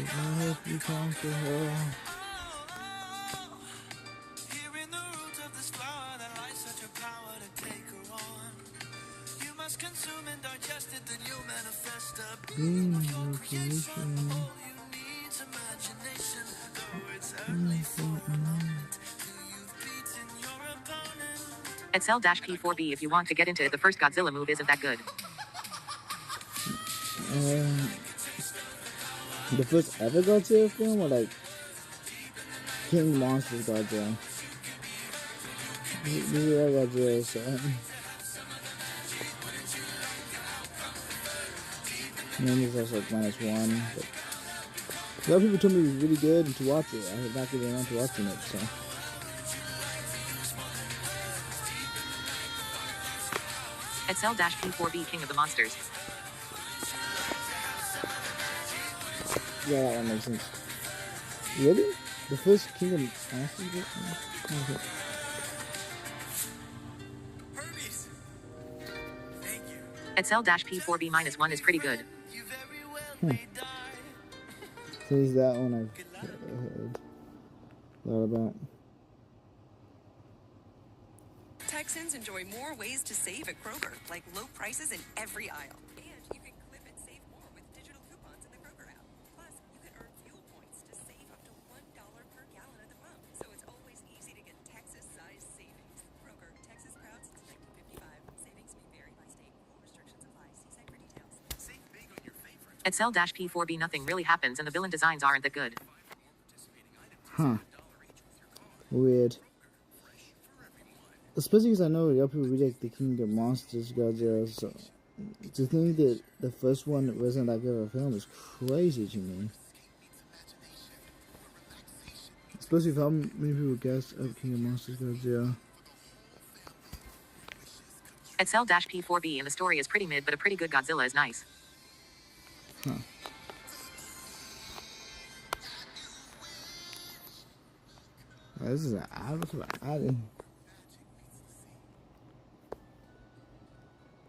I hope you conquer her. At Cell-P4B, if you want to get into it, the first Godzilla move isn't that good. The first ever Godzilla film, or like King Monsters Godzilla? This is our Godzilla, so. And then there's also like -1, but a lot of people told me it was really good and to watch it. I have not getting around to watching it, so. At Cell-P4B, King of the Monsters. Yeah, that one makes sense. Really? The first King of Monsters? Okay. At Cell-P4B -1 is pretty good. So is that one I've heard a lot about. Texans enjoy more ways to save at Kroger, like low prices in every aisle. And you can clip and save more with digital coupons in the Kroger app. Plus, you can earn fuel points to save up to $1 per gallon at the pump. So it's always easy to get Texas-sized savings. Kroger, Texas proud since 1955. Savings may vary by state. Full restrictions apply. See site for details. Save big on your favorites. At Cell-P4B, nothing really happens and the villain designs aren't that good. Huh. Weird. Especially because I know a lot of people really like the King of Monsters Godzilla, so to think that the first one wasn't that good of a film is crazy to me. Especially with how many people guessed of King of Monsters Godzilla. Excel-P4B and the story is pretty mid, but a pretty good Godzilla is nice. Huh. This is an ad.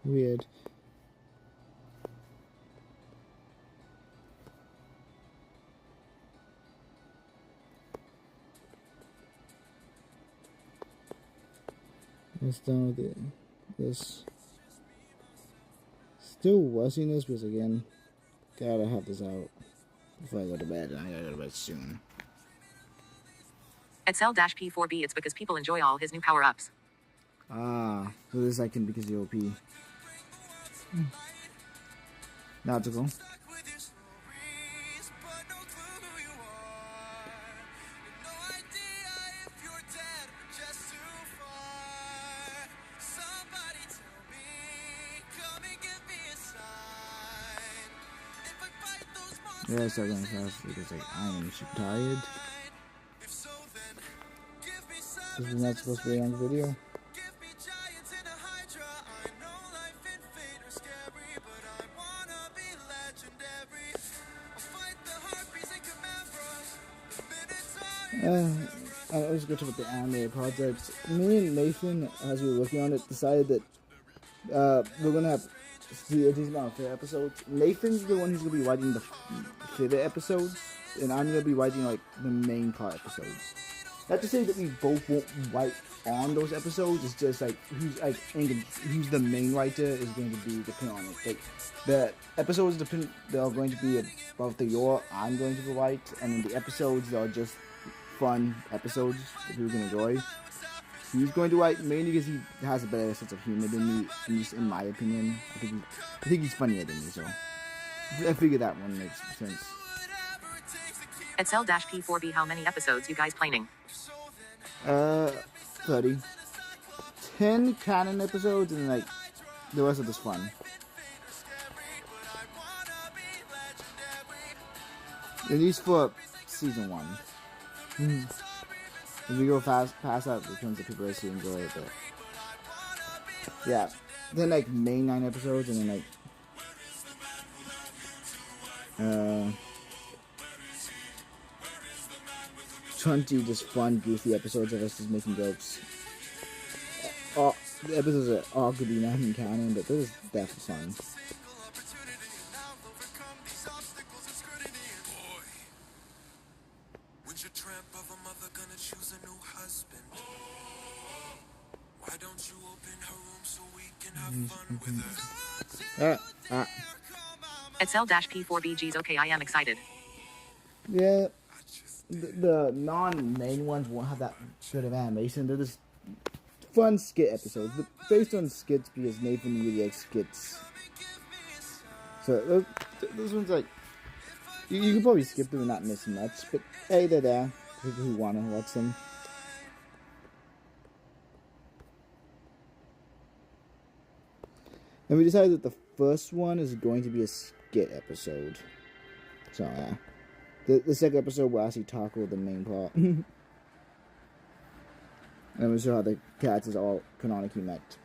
Weird. Let's done with it. This. Still watching this because again, gotta have this out before I go to bed. And I gotta go to bed soon. Excel-P4B, it's because people enjoy all his new power-ups. Ah, so this I can because of the OP. Logical. Yeah, I start going fast because like I am super tired. This is not supposed to be a long video. I was going to talk about the anime project. Me and Nathan, as we were working on it, decided that we're gonna have a decent amount of filler episodes. Nathan's the one who's gonna be writing the filler episodes, and I'm gonna be writing like the main part episodes. Not to say that we both won't write on those episodes. It's just like who's the main writer is going to be depending on it. Like the episodes that are going to be about the lore, I'm going to write, and then the episodes that are just fun episodes that people can enjoy, he's going to write, mainly because he has a better sense of humor than me, at least in my opinion. I think he's funnier than me, so I figured that one makes sense. Excel-P4B, how many episodes you guys planning? 30. 10 canon episodes and like the rest of this fun. At least for season 1. If we go past that, it becomes that people actually enjoy it, but yeah. Then like main 9 episodes and then like 20 just fun, goofy episodes of us just making jokes. The episodes are all could be not in canon, but this is definitely fun. When's your tramp of a mother gonna choose a new husband? Why don't you open her room so we can have fun with her? Excel-P4B, geez, okay, I am excited. Yeah. The non-main ones won't have that good of animation. They're just fun skit episodes, but based on skits because Nathan really likes skits. So those ones like you can probably skip them and not miss much, but hey, they're there for people who want to watch them. And we decided that the first one is going to be a skit episode. So yeah. The second episode will actually tackle the main plot. And we'll show how the characters all canonically met.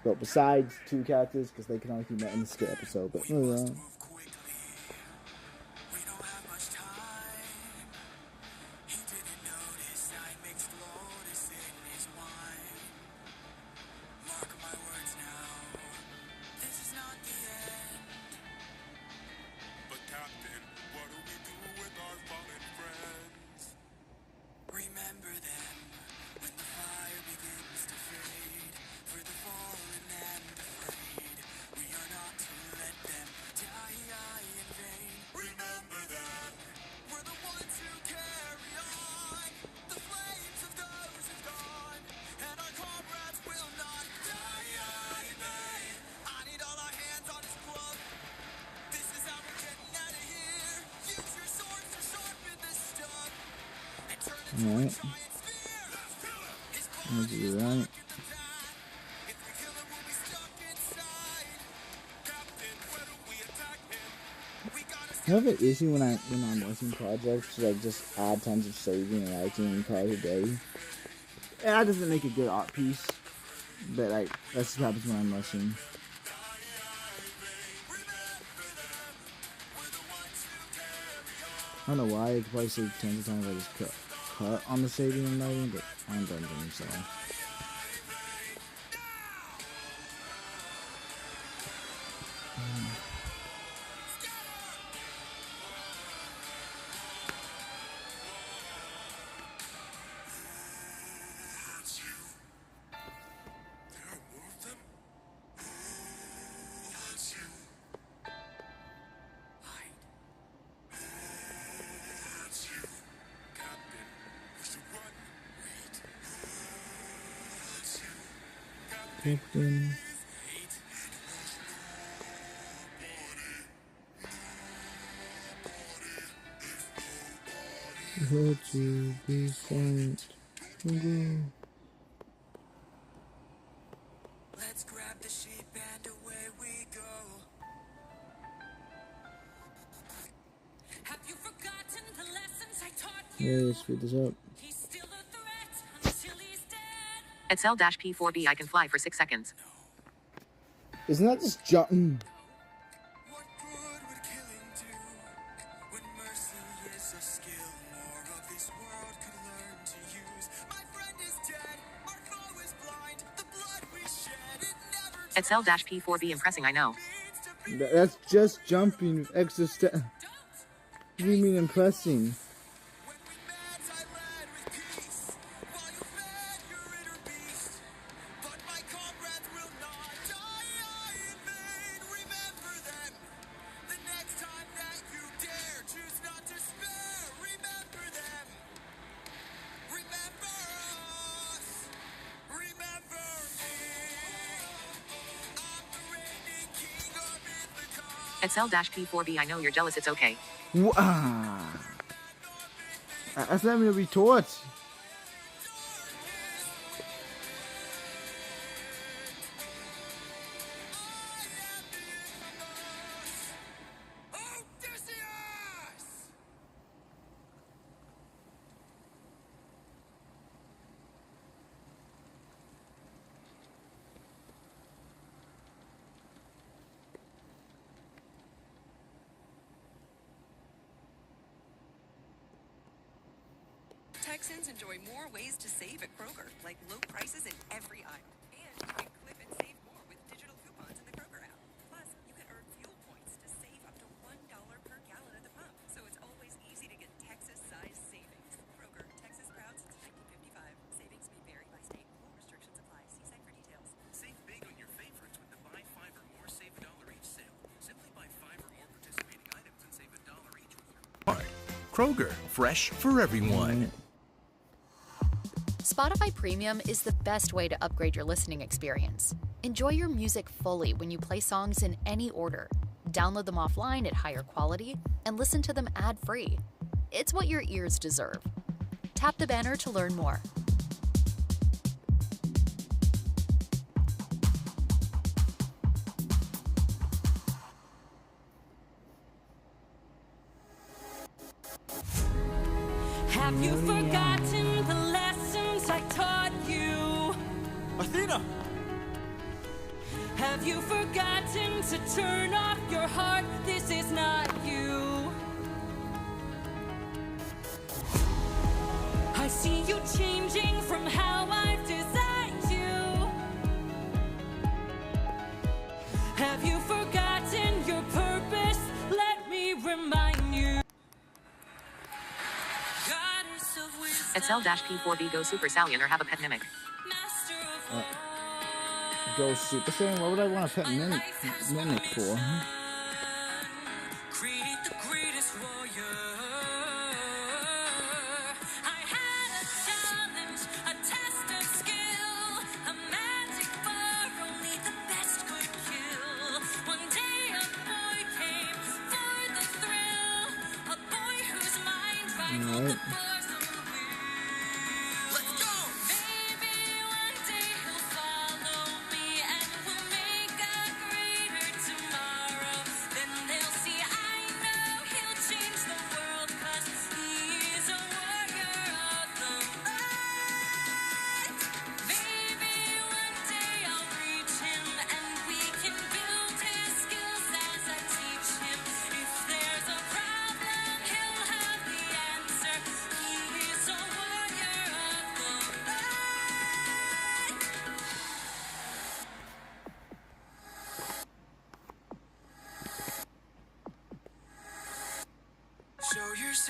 But besides 2 characters, because they canonically met in the skit episode. But Remember them when the fire begins to fade. For the fallen and afraid, we are not to let them die in vain. Remember them, we're the ones who carry on the flames of those who've gone, and our comrades will not die in vain. I need all our hands on this club. This is how we're getting out of here. Use your swords to sharpen this stuff. Alright. Let's do that. I have an issue when I'm working projects, like just add tons of saving and writing and call it a day. And that doesn't make a good art piece, but like that's what happens when I'm rushing. I don't know why. I could probably save tons of times if I just cut on the saving and writing, but I'm done doing so. Captain. Hold to be silent. Let's grab the sheep and away we go. Have you forgotten the lessons I taught you? Yeah, let's speed this up. He's still a threat until he's dead. At cell-P4B I can fly for 6 seconds. Isn't that just jumping? What good would killing do when mercy is a skill more of this world could learn to use? My friend is dead, our foe is blind. The blood we shed, it never At cell-P4B impressing, I know. needs to be. That's just jumping with extra step. What do you mean impressing? When we met, I led with peace, while you fed your inner beast. But my comrades will not die in vain. Remember them. The next time that you dare, choose not to spare. Remember them. Remember us. Remember me. I'm the reigning king of Ithaca. At cell-P4B I know you're jealous, it's okay. That's not me to be taught. Odysseus! Texans enjoy more ways to save at Kroger, like low prices in every aisle. And you can clip and save more with digital coupons in the Kroger app. Plus, you can earn fuel points to save up to $1 per gallon at the pump. So it's always easy to get Texas-sized savings. Kroger, Texas proud since 1955. Savings may vary by state. Full restrictions apply. See site for details. Save big on your favorites with the buy 5 or more save $1 each sale. Simply buy 5 or more participating items and save $1 each with your card. Kroger, fresh for everyone. Spotify Premium is the best way to upgrade your listening experience. Enjoy your music fully when you play songs in any order. Download them offline at higher quality and listen to them ad-free. It's what your ears deserve. Tap the banner to learn more. Have you forgotten the lessons I taught you? Athena! Have you forgotten to turn off your heart? This is not you. I see you changing from how I've designed you. Have you forgotten your purpose? Let me remind you. Goddess of wisdom, At cell-P4B go Super Saiyan or have a pet mimic. master of all. Go Super Saiyan? What would I want a pet mimic for? Create the greatest warrior. I had a challenge, a test of skill, a magic bar only the best could kill. One day a boy came for the thrill, a boy whose mind rivaled the Alright. bosom wheel. Let's go! Baby,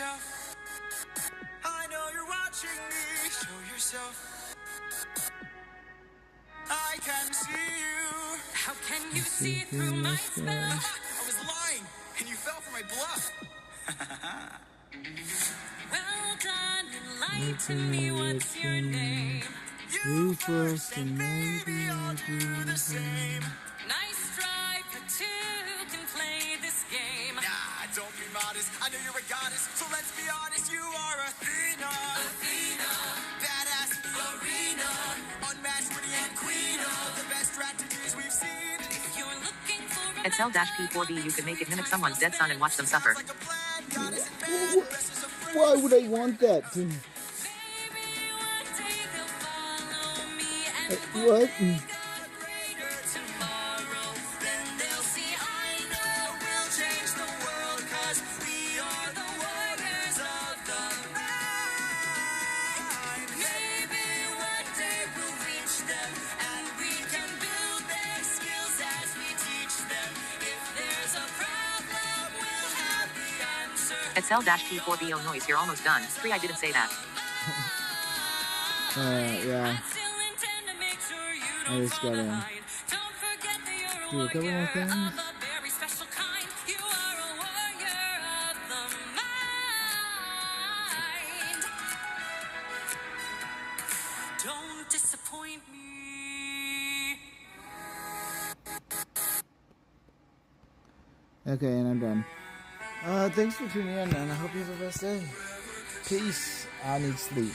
yourself. I know you're watching me. Show yourself. I can see you. How can you see through my spell? I was lying, and you fell for my bluff. Well done, enlighten me, what's your name? You first, and maybe I'll do the same. Nice try, but two can play this game. Nah, don't be modest. I know you're a goddess, so let's be honest. You are Athena. Athena. Badass arena. Unmatched, witty, and queen of the best strategies we've seen. If you're looking for a At Cell-P4B, you can make it mimic someone's dead son and watch them suffer. Like a plan, goddess and man, the rest is a friend. Why would I want that? baby, one day they'll follow me and What? Greater tomorrow, then they'll see I know we'll change the world, 'cause we are the warriors of the mind. maybe one day we'll reach them And we can build their skills as we teach them. If there's a problem, we'll have the answer. At Cell-P4B, oh noise, you're almost done. 3, I didn't say that. Yeah. still intend to make sure you I don't just fall gotta behind. Don't forget that you're a do a couple more warrior things. of a very special kind. You are a warrior of the mind. Don't disappoint me. Okay, and I'm done. Thanks for tuning in, and I hope you have the best day. Peace. I need sleep.